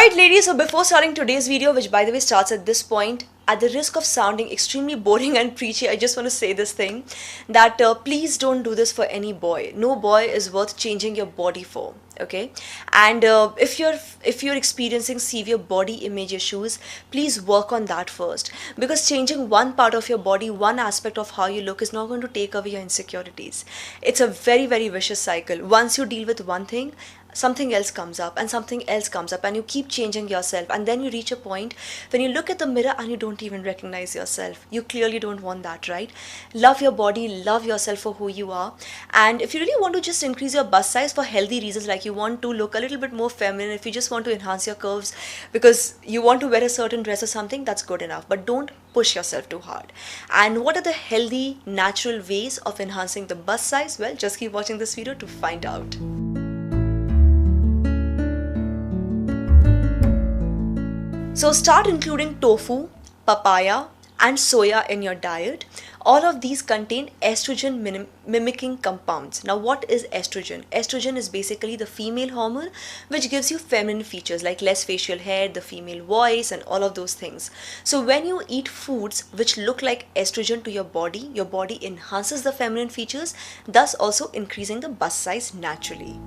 Alright ladies, so before starting today's video, which by the way starts at this point, at the risk of sounding extremely boring and preachy, I just want to say this thing that please don't do this for any boy. No boy is worth changing your body for. Okay, and if you're experiencing severe body image issues, please work on that first, because changing one part of your body, one aspect of how you look, is not going to take away your insecurities. It's a very vicious cycle. Once you deal with one thing, something else comes up and something else comes up, and you keep changing yourself, and then you reach a point when you look at the mirror and you don't even recognize yourself. You clearly don't want that, right? Love your body, love yourself for who you are. And if you really want to just increase your bust size for healthy reasons, like you want to look a little bit more feminine, if you just want to enhance your curves because you want to wear a certain dress or something, that's good enough, but don't push yourself too hard. And what are the healthy natural ways of enhancing the bust size? Well, just keep watching this video to find out. So start including tofu, papaya and soya in your diet. All of these contain estrogen mimicking compounds. Now what is estrogen? Estrogen is basically the female hormone which gives you feminine features like less facial hair, the female voice and all of those things. So when you eat foods which look like estrogen to your body enhances the feminine features, thus also increasing the bust size naturally.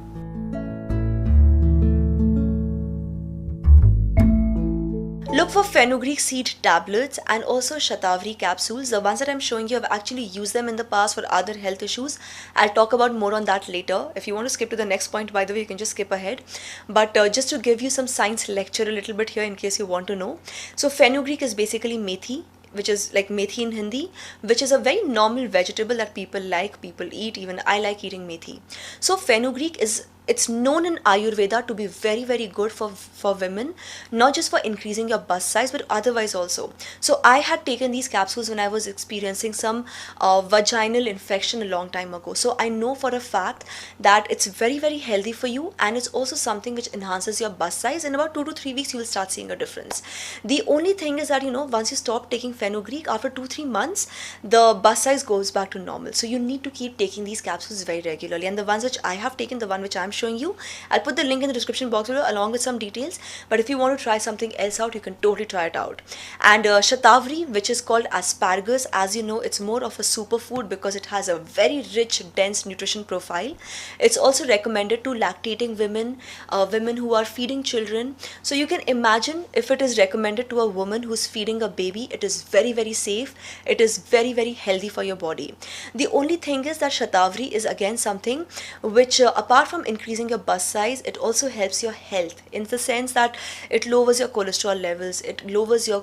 Look for fenugreek seed tablets and also shatavari capsules. The ones that I'm showing you, I've actually used them in the past for other health issues. I'll talk about more on that later. If you want to skip to the next point, by the way, you can just skip ahead. But just to give you some science lecture a little bit here in case you want to know. So fenugreek is basically methi, which is like methi in Hindi, which is a very normal vegetable that people like, people eat. Even I like eating methi. So fenugreek it's known in Ayurveda to be very good for women, not just for increasing your bust size but otherwise also. So I had taken these capsules when I was experiencing some vaginal infection a long time ago. So I know for a fact that it's very healthy for you, and it's also something which enhances your bust size. In about 2 to 3 weeks you will start seeing a difference. The only thing is that, once you stop taking fenugreek, after 2-3 months the bust size goes back to normal. So you need to keep taking these capsules very regularly, and the ones which I have taken, the one which I'm showing you, I'll put the link in the description box below along with some details. But if you want to try something else out, you can totally try it out. And shatavari, which is called asparagus, as you know, it's more of a superfood because it has a very rich, dense nutrition profile. It's also recommended to lactating women, women who are feeding children. So you can imagine, if it is recommended to a woman who's feeding a baby, it is very safe. It is very healthy for your body. The only thing is that shatavari is again something which apart from increasing your bust size, it also helps your health in the sense that it lowers your cholesterol levels, it lowers your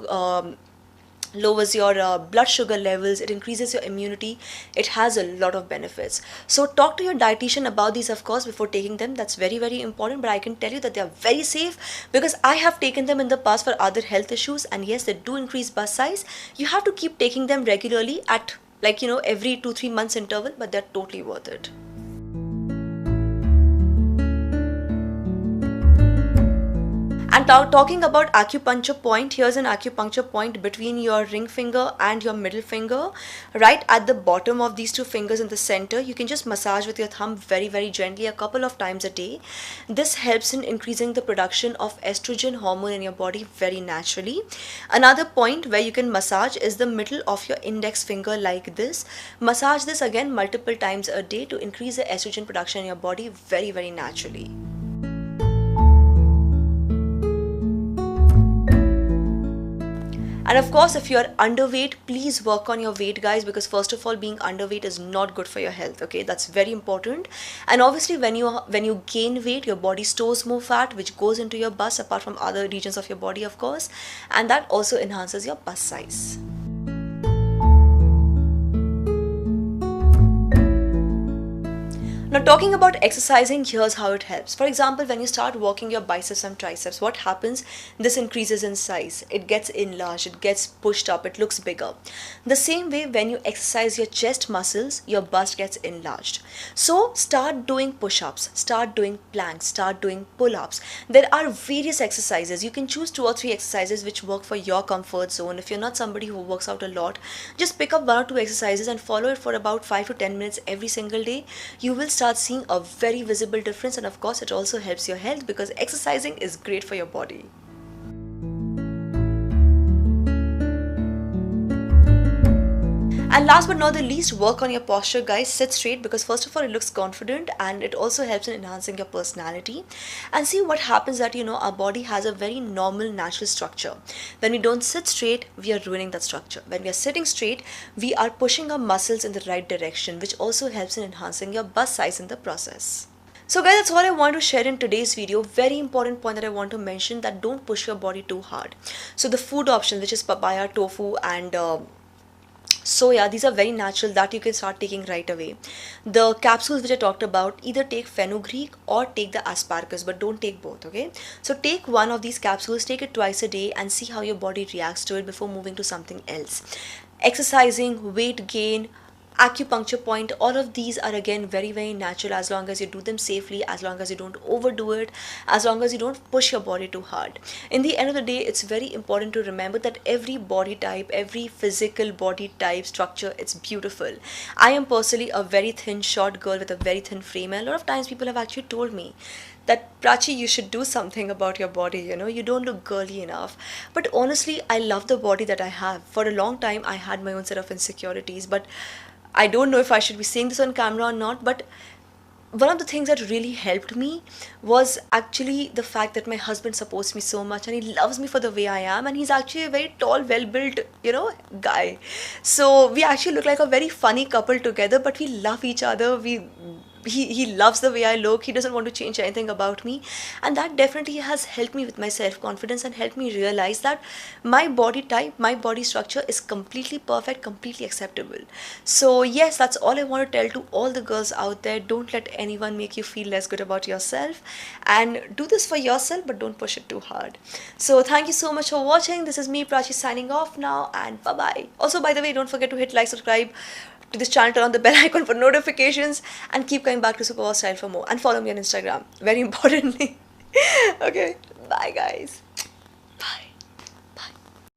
blood sugar levels, it increases your immunity. It has a lot of benefits. So talk to your dietitian about these, of course, before taking them. That's very important. But I can tell you that they are very safe because I have taken them in the past for other health issues, and yes, they do increase bust size. You have to keep taking them regularly at every 2-3 months interval, but they're totally worth it. And talking about acupuncture point, here's an acupuncture point between your ring finger and your middle finger, right at the bottom of these two fingers in the center. You can just massage with your thumb very gently a couple of times a day. This helps in increasing the production of estrogen hormone in your body very naturally. Another point where you can massage is the middle of your index finger, like this. Massage this again multiple times a day to increase the estrogen production in your body very naturally. And of course, if you're underweight, please work on your weight, guys, because first of all, being underweight is not good for your health. Okay, that's very important. And obviously when you gain weight, your body stores more fat which goes into your bust, apart from other regions of your body, of course, and that also enhances your bust size. Now talking about exercising, here's how it helps. For example, when you start working your biceps and triceps, what happens? This increases in size. It gets enlarged, it gets pushed up, it looks bigger. The same way, when you exercise your chest muscles, your bust gets enlarged. So start doing push-ups, start doing planks, start doing pull-ups. There are various exercises. You can choose 2 or 3 exercises which work for your comfort zone. If you're not somebody who works out a lot, just pick up 1 or 2 exercises and follow it for about 5 to 10 minutes every single day. You will start seeing a very visible difference, and of course it also helps your health because exercising is great for your body. And last but not the least, work on your posture, guys. Sit straight, because first of all, it looks confident and it also helps in enhancing your personality. And see what happens that, our body has a very normal, natural structure. When we don't sit straight, we are ruining that structure. When we are sitting straight, we are pushing our muscles in the right direction, which also helps in enhancing your bust size in the process. So guys, that's all I want to share in today's video. Very important point that I want to mention, that don't push your body too hard. So the food options, which is papaya, tofu and soya, these are very natural that you can start taking right away. The capsules which I talked about, either take fenugreek or take the asparagus, but don't take both, okay? So take one of these capsules, take it twice a day and see how your body reacts to it before moving to something else. Exercising, weight gain, acupuncture point, all of these are again very, very natural, as long as you do them safely, as long as you don't overdo it, as long as you don't push your body too hard. In the end of the day, it's very important to remember that every body type, every physical body type structure, it's beautiful. I am personally a very thin short girl with a very thin frame, and a lot of times people have actually told me that, Prachi, you should do something about your body, you don't look girly enough. But honestly, I love the body that I have. For a long time I had my own set of insecurities, but I don't know if I should be saying this on camera or not, but one of the things that really helped me was actually the fact that my husband supports me so much and he loves me for the way I am, and he's actually a very tall, well-built, guy. So we actually look like a very funny couple together, but we love each other. He loves the way I look. He doesn't want to change anything about me, and that definitely has helped me with my self-confidence and helped me realize that my body type, my body structure is completely perfect, completely acceptable. So yes, that's all I want to tell to all the girls out there. Don't let anyone make you feel less good about yourself, and do this for yourself, but don't push it too hard. So thank you so much for watching. This is me, Prachi, signing off now, and bye bye. Also, by the way, don't forget to hit like, subscribe to this channel, turn on the bell icon for notifications, and keep coming back to Superpower Style for more. And follow me on Instagram, very importantly. Okay, bye guys.